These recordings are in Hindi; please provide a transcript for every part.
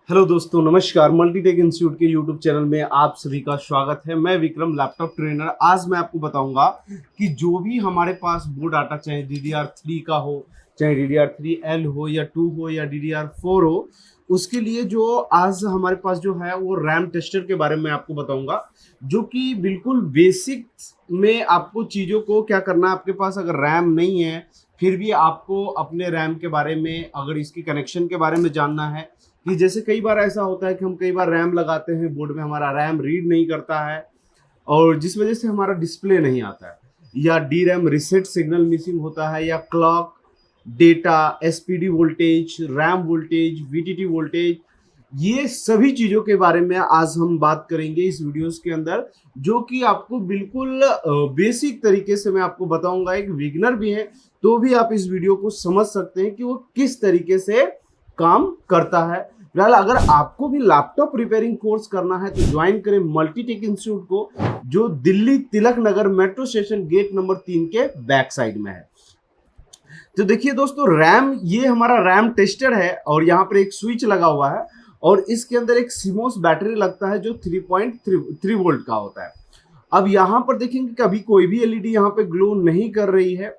हेलो दोस्तों, नमस्कार। मल्टीटेक इंस्टीट्यूट के यूट्यूब चैनल में आप सभी का स्वागत है। मैं विक्रम, लैपटॉप ट्रेनर। आज मैं आपको बताऊंगा कि जो भी हमारे पास बोर्ड आटा, चाहे DDR3 का हो, चाहे DDR3L हो या 2 हो या DDR4 हो, उसके लिए जो आज हमारे पास जो है वो रैम टेस्टर के बारे में आपको बताऊंगा, जो कि बिल्कुल बेसिक में आपको चीज़ों को क्या करना है। आपके पास अगर रैम नहीं है, फिर भी आपको अपने रैम के बारे में, अगर इसकी कनेक्शन के बारे में जानना है, कि जैसे कई बार ऐसा होता है कि हम कई बार रैम लगाते हैं बोर्ड में, हमारा रैम रीड नहीं करता है और जिस वजह से हमारा डिस्प्ले नहीं आता है, या D RAM reset signal missing होता है, या clock, data, SPD voltage, RAM voltage, VTT voltage, ये सभी चीज़ों के बारे में आज हम बात करेंगे इस वीडियोस के अंदर, जो कि आपको बिल्कुल बेसिक तरीके से मैं आपको बताऊंगा। एक बिगिनर भी है तो भी आप इस वीडियो को समझ सकते हैं कि वो किस तरीके से काम करता है। फिलहाल अगर आपको भी लैपटॉप रिपेयरिंग कोर्स करना है तो ज्वाइन करें मल्टीटेक इंस्टीट्यूट को, जो Delhi Tilak Nagar metro station gate number 3 के बैक साइड में है। तो देखिए दोस्तों, रैम, ये हमारा रैम टेस्टर है और यहाँ पर एक स्विच लगा हुआ है और इसके अंदर एक सीमोस बैटरी लगता है जो 3.3 वोल्ट का होता है। अब यहाँ पर देखेंगे कि अभी कोई भी एलईडी यहाँ पे ग्लो नहीं कर रही है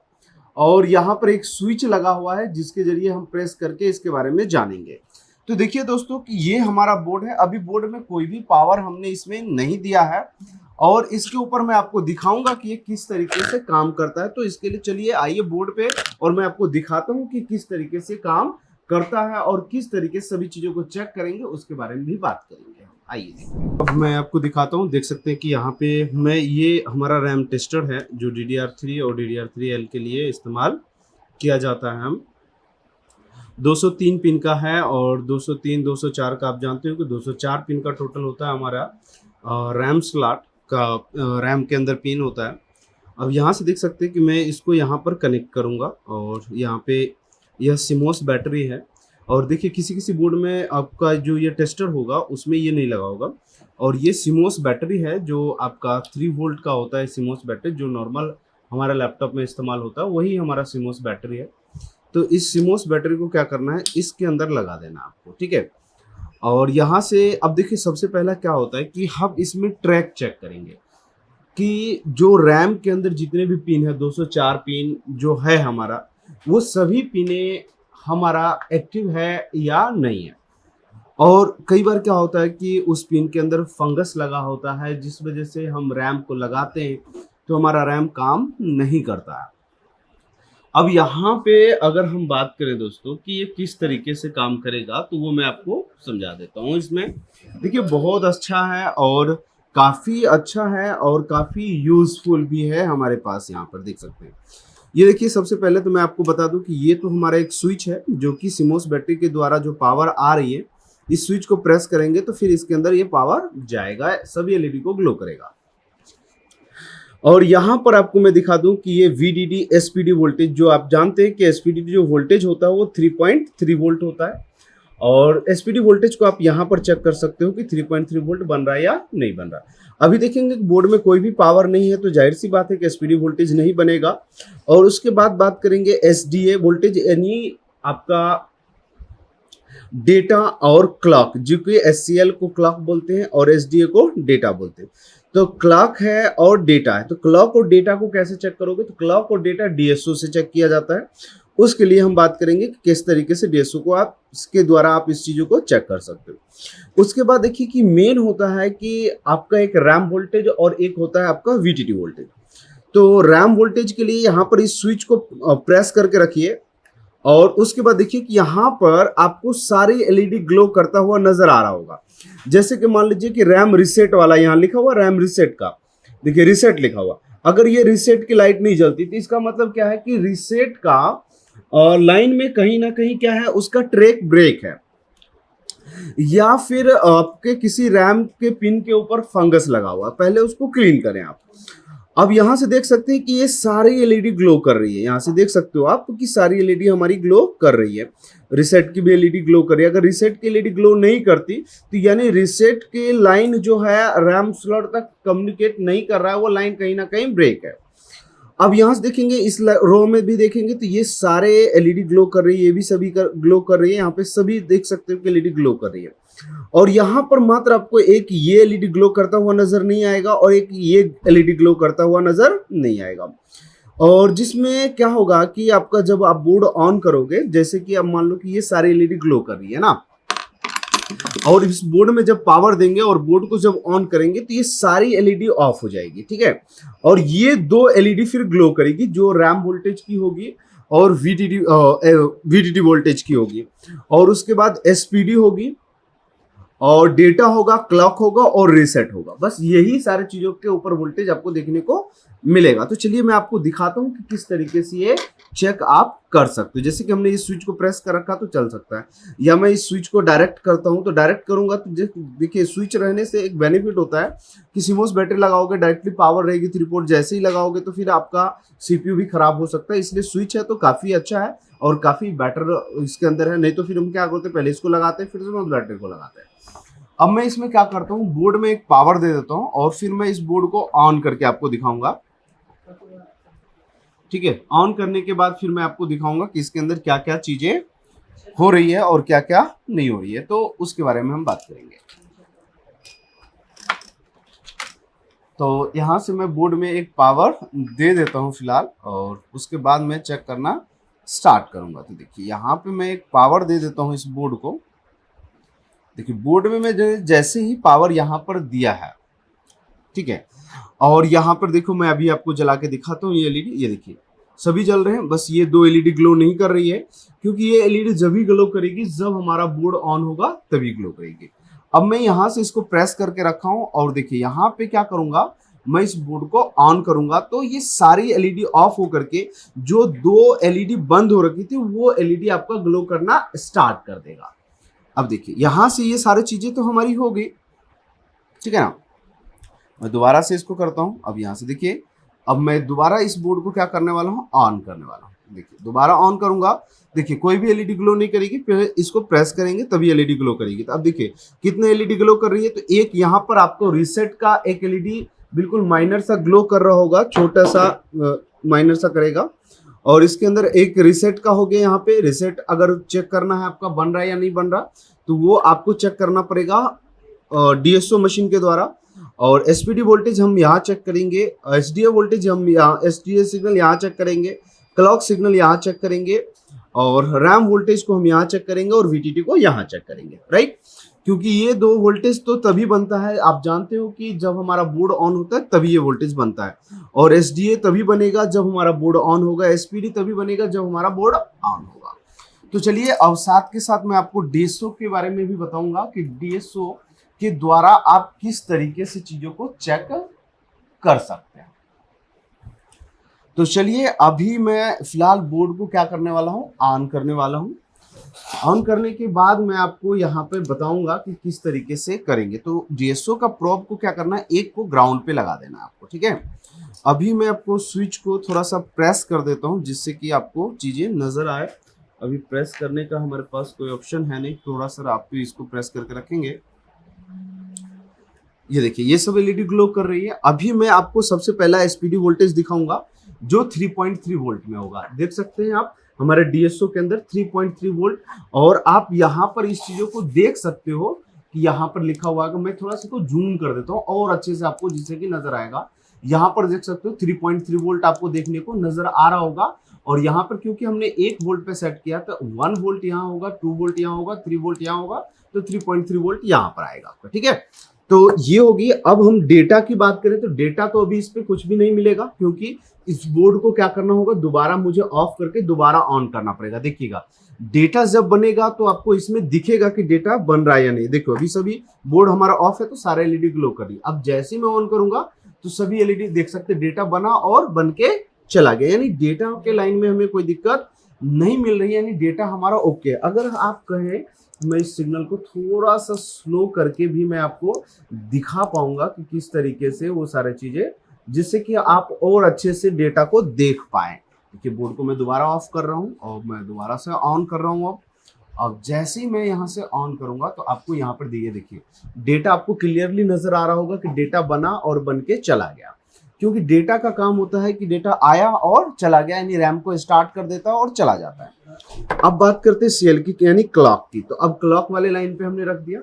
और यहाँ पर एक स्विच लगा हुआ है जिसके जरिए हम प्रेस करके इसके बारे में जानेंगे। तो देखिए दोस्तों कि ये हमारा बोर्ड है। अभी बोर्ड में कोई भी पावर हमने इसमें नहीं दिया है और इसके ऊपर मैं आपको दिखाऊंगा कि ये किस तरीके से काम करता है। तो इसके लिए चलिए आइए बोर्ड पे और मैं आपको दिखाता हूँ कि किस तरीके से काम करता है और किस तरीके से सभी चीज़ों को चेक करेंगे, उसके बारे में भी बात करेंगे। आइए अब मैं आपको दिखाता हूँ। देख सकते हैं कि यहाँ पे ये हमारा रैम टेस्टर है जो DDR3 और DDR3L के लिए इस्तेमाल किया जाता है। हम 203 पिन का है और 203 204 का, आप जानते हो कि 204 पिन का टोटल होता है हमारा रैम स्लॉट का, रैम के अंदर पिन होता है। अब यहाँ से देख सकते हैं कि मैं इसको यहाँ पर कनेक्ट करूँगा और यहाँ पे यह सिमोस बैटरी है। और देखिए किसी किसी बोर्ड में आपका जो ये टेस्टर होगा उसमें ये नहीं लगा होगा, और ये सिमोस बैटरी है जो आपका 3 वोल्ट का होता है। सिमोस बैटरी जो नॉर्मल हमारा लैपटॉप में इस्तेमाल होता है वही हमारा सिमोस बैटरी है। तो इस सिमोस बैटरी को क्या करना है, इसके अंदर लगा देना आपको, ठीक है। और यहाँ से अब देखिए सबसे पहला क्या होता है कि हम इसमें ट्रैक चेक करेंगे कि जो रैम के अंदर जितने भी पिन है, 204 पिन जो है हमारा, वो सभी पिने हमारा एक्टिव है या नहीं है। और कई बार क्या होता है कि उस पिन के अंदर फंगस लगा होता है जिस वजह से हम रैम को लगाते हैं तो हमारा रैम काम नहीं करता है। अब यहाँ पे अगर हम बात करें दोस्तों कि ये किस तरीके से काम करेगा, तो वो मैं आपको समझा देता हूँ। इसमें देखिए बहुत अच्छा है और काफ़ी अच्छा है और काफ़ी यूज़फुल भी है हमारे पास। यहाँ पर देख सकते हैं, ये देखिए सबसे पहले तो मैं आपको बता दूं कि ये तो हमारा एक स्विच है जो कि सिमोस बैटरी के द्वारा जो पावर आ रही है, इस स्विच को प्रेस करेंगे तो फिर इसके अंदर ये पावर जाएगा, सभी एलईडी को ग्लो करेगा। और यहाँ पर आपको मैं दिखा दूं कि ये VDD SPD वोल्टेज, जो आप जानते हैं कि SPD जो वोल्टेज होता है वो 3.3 वोल्ट होता है। और SPD वोल्टेज को आप यहाँ पर चेक कर सकते हो कि 3.3 वोल्ट बन रहा है या नहीं बन रहा। अभी देखेंगे कि बोर्ड में कोई भी पावर नहीं है तो जाहिर सी बात है कि SPD वोल्टेज नहीं बनेगा। और उसके बाद बात करेंगे SDA वोल्टेज, यानी आपका डेटा और क्लॉक, जो कि SCL को क्लॉक बोलते हैं और SDA को डेटा बोलते हैं। तो क्लॉक है और डेटा है, तो क्लॉक और डेटा को कैसे चेक करोगे, तो क्लॉक और डेटा DSO से चेक किया जाता है। उसके लिए हम बात करेंगे कि किस तरीके से DSO को आप, इसके द्वारा आप इस चीज़ों को चेक कर सकते हो। उसके बाद देखिए कि मेन होता है कि आपका एक रैम वोल्टेज और एक होता है आपका VTT वोल्टेज। तो रैम वोल्टेज के लिए यहाँ पर इस स्विच को प्रेस करके रखिए और उसके बाद देखिए कि यहाँ पर आपको सारी एलईडी ग्लो करता हुआ नजर आ रहा होगा। जैसे कि मान लीजिए कि रैम रिसेट वाला यहाँ लिखा हुआ, रैम रिसेट का, देखिए रिसेट लिखा हुआ। अगर ये रिसेट की लाइट नहीं जलती तो इसका मतलब क्या है कि रिसेट का लाइन में कहीं ना कहीं क्या है, उसका ट्रैक ब्रेक है, या फिर आपके किसी रैम के पिन के ऊपर फंगस लगा हुआ, पहले उसको क्लीन करें आप। अब यहां से देख सकते हैं कि ये सारी एलईडी ग्लो कर रही है। यहां से देख सकते हो आप कि सारी एलईडी हमारी ग्लो कर रही है। रिसेट की भी एलईडी ग्लो कर रही है। अगर रिसेट की एलईडी ग्लो नहीं करती तो यानी रिसेट की लाइन जो है रैम स्लॉट तक कम्युनिकेट नहीं कर रहा है, वो लाइन कहीं ना कहीं ब्रेक है। अब यहां से देखेंगे इस रो में भी देखेंगे तो ये सारे एलईडी ग्लो कर रही है, ये भी सभी ग्लो कर रही है। यहाँ पे सभी देख सकते हो कि एलईडी ग्लो कर रही है। और यहाँ पर मात्र आपको एक ये एलईडी ग्लो करता हुआ नजर नहीं आएगा और एक ये एलईडी ग्लो करता हुआ नजर नहीं आएगा। और जिसमें क्या होगा कि आपका जब आप बोर्ड ऑन करोगे, जैसे कि आप मान लो कि ये सारी एलईडी ग्लो कर रही है ना, और इस बोर्ड में जब पावर देंगे और बोर्ड को जब ऑन करेंगे तो ये सारी एलईडी ऑफ हो जाएगी, ठीक है। और ये दो एलईडी फिर ग्लो करेगी, जो रैम वोल्टेज की होगी और वीडीडी वोल्टेज की होगी, और उसके बाद एसपीडी होगी और डेटा होगा, क्लॉक होगा और रीसेट होगा। बस यही सारी चीजों के ऊपर वोल्टेज आपको देखने को मिलेगा। तो चलिए मैं आपको दिखाता हूं कि किस तरीके से ये चेक आप कर सकते हो। जैसे कि हमने इस स्विच को प्रेस कर रखा तो चल सकता है, या मैं इस स्विच को डायरेक्ट करता हूं तो डायरेक्ट करूंगा तो देखिए स्विच रहने से एक बेनिफिट होता है कि सीमोस बैटरी लगाओगे डायरेक्टली पावर रहेगी 3 पोर्ट, जैसे ही लगाओगे तो फिर आपका सीपीयू भी खराब हो सकता है। इसलिए स्विच है तो काफी अच्छा है और काफी बेटर इसके अंदर है। नहीं तो फिर हम क्या करते हैं, पहले इसको लगाते हैं फिर सीमोस बैटरी को लगाते हैं। अब मैं इसमें क्या करता हूँ, बोर्ड में एक पावर दे देता हूँ और फिर मैं इस बोर्ड को ऑन करके आपको दिखाऊंगा, ठीक है। ऑन करने के बाद फिर मैं आपको दिखाऊंगा कि इसके अंदर क्या क्या चीजें हो रही है और क्या क्या नहीं हो रही है, तो उसके बारे में हम बात करेंगे। तो यहां से मैं बोर्ड में एक पावर दे देता हूं फिलहाल, और उसके बाद मैं चेक करना स्टार्ट करूंगा। तो देखिए यहाँ पे मैं एक पावर दे देता हूं इस बोर्ड को। देखिए बोर्ड में मैं जैसे ही पावर यहाँ पर दिया है, ठीक है, और यहाँ पर देखो मैं अभी आपको जला के दिखाता हूँ ये एलईडी, ये देखिए सभी जल रहे हैं, बस ये दो एलईडी ग्लो नहीं कर रही है, क्योंकि ये एलईडी जब भी ग्लो करेगी जब हमारा बोर्ड ऑन होगा तभी ग्लो करेगी। अब मैं यहाँ से इसको प्रेस करके रखा हूँ और देखिए यहाँ पे क्या करूंगा, मैं इस बोर्ड को ऑन करूंगा तो ये सारी एलईडी ऑफ होकर के जो दो एलईडी बंद हो रखी थी वो एलईडी आपका ग्लो करना स्टार्ट कर देगा। अब देखिए यहां से ये सारी चीजें तो हमारी हो गई, ठीक है ना। मैं दोबारा से इसको करता हूं। अब यहां से देखिए, अब मैं दोबारा इस बोर्ड को क्या करने वाला हूं, ऑन करने वाला हूं। देखिए दोबारा ऑन करूंगा, देखिए कोई भी एलईडी ग्लो नहीं करेगी, फिर इसको प्रेस करेंगे तभी एलईडी ग्लो करेगी। तो अब देखिए कितने एलईडी ग्लो कर रही है, तो एक यहाँ पर आपको रीसेट का एक एलईडी बिल्कुल माइनर सा ग्लो कर रहा होगा, छोटा सा माइनर सा करेगा, और इसके अंदर एक रीसेट का हो गया। यहाँ पे रीसेट अगर चेक करना है आपका बन रहा है या नहीं बन रहा, तो वो आपको चेक करना पड़ेगा डीएसओ मशीन के द्वारा। और एसपीडी वोल्टेज हम यहाँ चेक करेंगे, एसडीए वोल्टेज हम यहाँ, एसडीए सिग्नल यहाँ चेक करेंगे, क्लॉक सिग्नल यहाँ चेक करेंगे, और रैम वोल्टेज को हम यहाँ चेक करेंगे और वीटीटी को यहाँ चेक करेंगे, राइट। क्योंकि ये दो वोल्टेज तो तभी बनता है, आप जानते हो कि जब हमारा बोर्ड ऑन होता है तभी ये वोल्टेज बनता है, और एसडीए तभी बनेगा जब हमारा बोर्ड ऑन होगा, एसपीडी तभी बनेगा जब हमारा बोर्ड ऑन होगा। तो चलिए अब साथ के साथ मैं आपको डीएसओ के बारे में भी बताऊंगा कि डीएसओ के द्वारा आप किस तरीके से चीजों को चेक कर सकते हैं। तो चलिए अभी मैं फिलहाल बोर्ड को क्या करने वाला हूं, ऑन करने वाला हूं। ऑन करने के बाद मैं आपको यहाँ पे बताऊंगा कि किस तरीके से करेंगे। तो डीएसओ का प्रोब को क्या करना है, एक को ग्राउंड पे लगा देना है आपको, ठीक है। अभी मैं आपको स्विच को थोड़ा सा प्रेस कर देता हूँ जिससे कि आपको चीजें नजर आए। अभी प्रेस करने का हमारे पास कोई ऑप्शन है नहीं, थोड़ा सा आप इसको प्रेस करके रखेंगे। ये देखिए ये सब एलईडी ग्लो कर रही है। अभी मैं आपको सबसे पहला एसपीडी वोल्टेज दिखाऊंगा जो 3.3 वोल्ट में होगा। देख सकते हैं आप हमारे डीएसओ के अंदर 3.3 वोल्ट, और आप यहाँ पर इस चीजों को देख सकते हो कि यहाँ पर लिखा हुआ है। मैं थोड़ा सा को जूम कर देता हूँ और अच्छे से आपको जिससे कि नजर आएगा। यहाँ पर देख सकते हो 3.3 वोल्ट आपको देखने को नजर आ रहा होगा, और यहाँ पर क्योंकि हमने 1 वोल्ट पे सेट किया तो 1 वोल्ट यहाँ होगा, 2 वोल्ट यहाँ होगा, 3 वोल्ट यहाँ होगा, तो 3.3 वोल्ट यहाँ पर आएगा आपका, ठीक है। तो ये होगी। अब हम डेटा की बात करें तो डेटा तो अभी इस पे कुछ भी नहीं मिलेगा, क्योंकि इस बोर्ड को क्या करना होगा, दोबारा मुझे ऑफ करके दोबारा ऑन करना पड़ेगा। देखिएगा डेटा जब बनेगा तो आपको इसमें दिखेगा कि डेटा बन रहा है या नहीं। देखो अभी सभी बोर्ड हमारा ऑफ है तो सारे एलईडी ग्लो कर रही। अब जैसे ही मैं ऑन करूंगा तो सभी एलईडी देख सकते डेटा बना और बन के चला गया, यानी डेटा के लाइन में हमें कोई दिक्कत नहीं मिल रही है, यानी डेटा हमारा ओके। अगर आप कहें मैं इस सिग्नल को थोड़ा सा स्लो करके भी मैं आपको दिखा पाऊंगा कि किस तरीके से वो सारी चीजें, जिससे कि आप और अच्छे से डेटा को देख पाए। देखिए बोर्ड को मैं दोबारा ऑफ कर रहा हूं और मैं दोबारा से ऑन कर रहा हूं। अब जैसे ही मैं यहां से ऑन करूंगा तो आपको यहां पर देखिए डेटा आपको क्लियरली नजर आ रहा होगा कि डेटा बना और बन के चला गया, क्योंकि डेटा का काम होता है कि डेटा आया और चला गया, यानी रैम को स्टार्ट कर देता है और चला जाता है। अब बात करते हैं सीएल की, यानी क्लॉक की। तो अब क्लॉक वाले लाइन पे हमने रख दिया।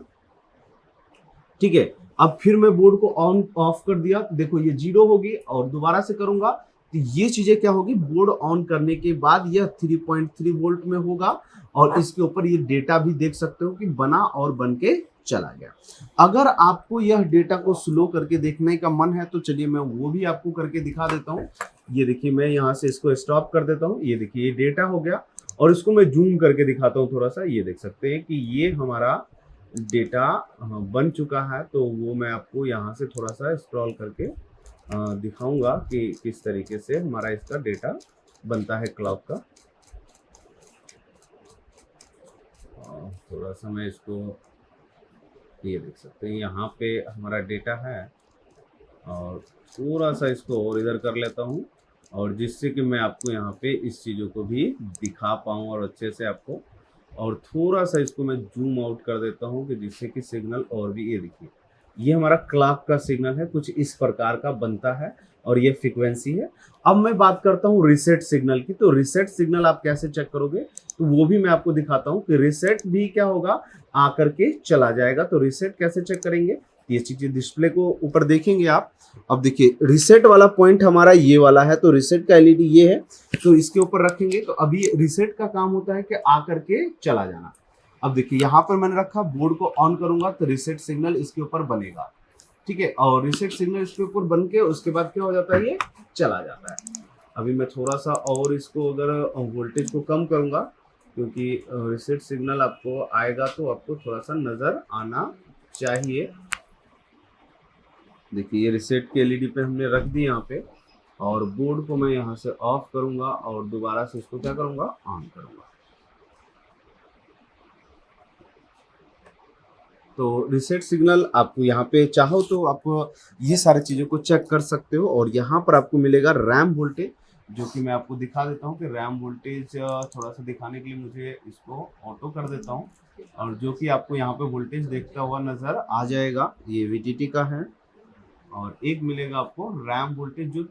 ठीक है। अब फिर मैं बोर्ड को ऑन ऑफ कर दिया तो देखो ये 0 होगी, और दोबारा से करूंगा तो ये चीजें क्या होगी, बोर्ड ऑन करने के बाद यह 3.3 वोल्ट में होगा, और इसके ऊपर ये डेटा भी देख सकते हो कि बना और बन के चला गया। अगर आपको यह डेटा को स्लो करके देखने का मन है तो चलिए मैं वो भी आपको करके दिखा देता हूँ। ये देखिए मैं यहाँ से इसको स्टॉप कर देता हूँ। ये देखिए ये डेटा हो गया, और इसको मैं जूम करके दिखाता हूँ थोड़ा सा। ये देख सकते हैं कि ये हमारा डेटा बन चुका है। तो वो मैं आपको यहाँ से थोड़ा सा स्क्रॉल करके दिखाऊंगा कि किस तरीके से हमारा इसका डेटा बनता है क्लॉक का। थोड़ा सा मैं इसको, ये देख सकते हैं यहाँ पे हमारा डेटा है, और थोड़ा सा इसको और इधर कर लेता हूँ, और जिससे कि मैं आपको यहाँ पे इस चीज़ों को भी दिखा पाऊँ और अच्छे से आपको। और थोड़ा सा इसको मैं जूम आउट कर देता हूँ कि जिससे कि सिग्नल और भी, ये देखिए ये हमारा क्लॉक का सिग्नल है, कुछ इस प्रकार का बनता है, और ये फ्रीक्वेंसी है। अब मैं बात करता हूँ रीसेट सिग्नल की। तो रीसेट सिग्नल आप कैसे चेक करोगे, तो वो भी मैं आपको दिखाता हूँ कि रीसेट भी क्या होगा, आकर के चला जाएगा। तो रीसेट कैसे चेक करेंगे, ये चीजें डिस्प्ले को ऊपर देखेंगे आप। अब देखिए रीसेट वाला पॉइंट हमारा ये वाला है, तो रीसेट का एलईडी ये है, तो इसके ऊपर रखेंगे। तो अभी रीसेट का काम होता है कि आकर के चला जाना। अब देखिए यहाँ पर मैंने रखा, बोर्ड को ऑन करूंगा तो रीसेट सिग्नल इसके ऊपर बनेगा, ठीक है। और रीसेट सिग्नल इसके ऊपर बन के उसके बाद क्या हो जाता है, ये चला जाता है। अभी मैं थोड़ा सा और इसको अगर वोल्टेज को कम करूंगा, क्योंकि रीसेट सिग्नल आपको आएगा तो आपको थोड़ा सा नजर आना चाहिए। देखिए ये रीसेट के एलईडी पे हमने रख दी यहाँ पे, और बोर्ड को मैं यहाँ से ऑफ करूंगा और दोबारा से इसको क्या करूंगा, ऑन करूंगा। तो रीसेट सिग्नल आप यहाँ पे चाहो तो आप ये सारी चीज़ों को चेक कर सकते हो। और यहाँ पर आपको मिलेगा रैम वोल्टेज, जो कि मैं आपको दिखा देता हूँ कि रैम वोल्टेज थोड़ा सा दिखाने के लिए मुझे इसको ऑटो कर देता हूँ, और जो कि आपको यहाँ पे वोल्टेज देखता हुआ नज़र आ जाएगा। ये वीटीटी का है, और एक मिलेगा आपको रैम वोल्टेज जो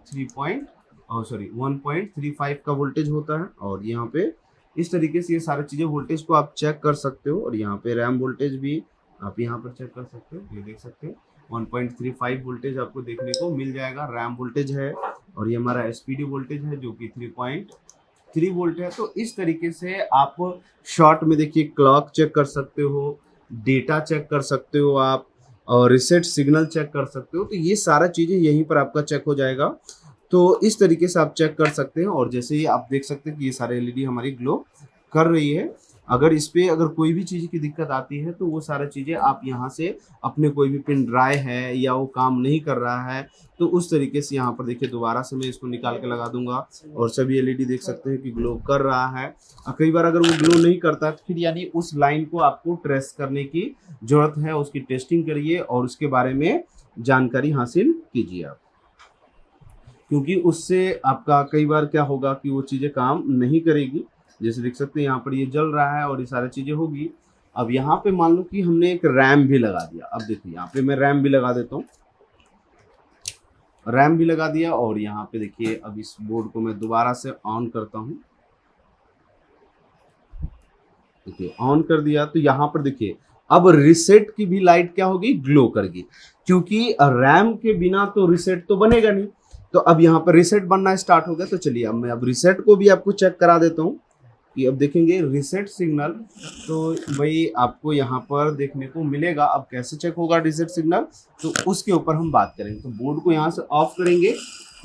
1.35 का वोल्टेज होता है। और यहाँ पे इस तरीके से ये सारी चीज़ें वोल्टेज को आप चेक कर सकते हो। और यहाँ पे रैम वोल्टेज भी आप यहाँ पर चेक कर सकते हो, ये देख सकते हो 1.35 वोल्टेज आपको देखने को मिल जाएगा, रैम वोल्टेज है। और ये हमारा एसपीडी वोल्टेज है जो कि 3.3 वोल्ट है। तो इस तरीके से आप शॉर्ट में देखिए क्लॉक चेक कर सकते हो, डेटा चेक कर सकते हो आप, और रीसेट सिग्नल चेक कर सकते हो। तो ये सारा चीज़ें यहीं पर आपका चेक हो जाएगा। तो इस तरीके से आप चेक कर सकते हैं। और जैसे ही आप देख सकते हैं कि ये सारे एलईडी हमारी ग्लो कर रही है। अगर इस पे अगर कोई भी चीज़ की दिक्कत आती है तो वो सारी चीज़ें आप यहाँ से अपने कोई भी पिन ड्राई है या वो काम नहीं कर रहा है तो उस तरीके से यहाँ पर देखिए दोबारा से मैं इसको निकाल के लगा दूंगा, और सभी एलईडी देख सकते हैं कि ग्लो कर रहा है। कई बार अगर वो ग्लो नहीं करता तो फिर यानी उस लाइन को आपको ट्रेस करने की जरूरत है, उसकी टेस्टिंग करिए और उसके बारे में जानकारी हासिल कीजिए आप, क्योंकि उससे आपका कई बार क्या होगा कि वो चीज़ें काम नहीं करेगी। जैसे देख सकते हैं यहाँ पर ये जल रहा है और ये सारी चीज़ें होगी। अब यहाँ पे मान लो कि हमने एक रैम भी लगा दिया। अब देखिए यहाँ पे मैं रैम भी लगा देता हूँ, रैम भी लगा दिया। और यहाँ पे देखिए अब इस बोर्ड को मैं दोबारा से ऑन करता हूँ। देखिए ऑन कर दिया तो यहाँ पर देखिए अब रिसेट की भी लाइट क्या होगी, ग्लो करेगी, क्योंकि रैम के बिना तो रिसेट तो बनेगा नहीं। तो अब यहाँ पर रिसेट बनना स्टार्ट हो गया। तो चलिए अब मैं अब रिसेट को भी आपको चेक करा देता हूँ कि अब देखेंगे रिसेट सिग्नल। तो भाई आपको यहाँ पर देखने को मिलेगा। अब कैसे चेक होगा रिसेट सिग्नल, तो उसके ऊपर हम बात करेंगे। तो बोर्ड को यहाँ से ऑफ करेंगे,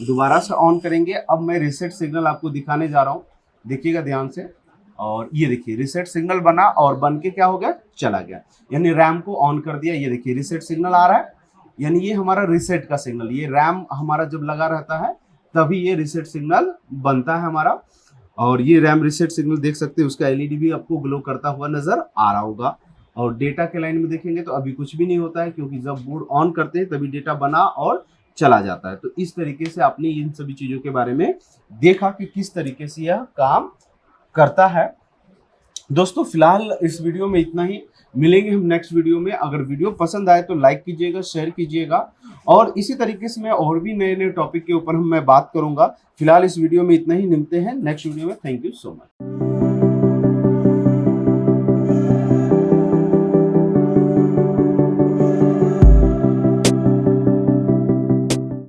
दोबारा से ऑन करेंगे। अब मैं रिसेट सिग्नल आपको दिखाने जा रहा हूँ, देखिएगा ध्यान से। और ये देखिए रिसेट सिग्नल बना और बन के क्या हो गया, चला गया, यानी रैम को ऑन कर दिया। ये देखिए रिसेट सिग्नल आ रहा है, यानी ये हमारा रिसेट का सिग्नल। ये रैम हमारा जब लगा रहता है तभी ये रिसेट सिग्नल बनता है हमारा। और ये रैम रिसेट सिग्नल देख सकते हैं, उसका एलईडी भी आपको ग्लो करता हुआ नजर आ रहा होगा। और डेटा के लाइन में देखेंगे तो अभी कुछ भी नहीं होता है, क्योंकि जब बोर्ड ऑन करते हैं तभी डेटा बना और चला जाता है। तो इस तरीके से आपने इन सभी चीजों के बारे में देखा कि किस तरीके से यह काम करता है। दोस्तों फिलहाल इस वीडियो में इतना ही, मिलेंगे हम नेक्स्ट वीडियो में। अगर वीडियो पसंद आए तो लाइक कीजिएगा, शेयर कीजिएगा, और इसी तरीके से मैं और भी नए नए टॉपिक के ऊपर मैं बात करूंगा। फिलहाल इस वीडियो में इतना ही, मिलते हैं नेक्स्ट वीडियो में। Thank you so much.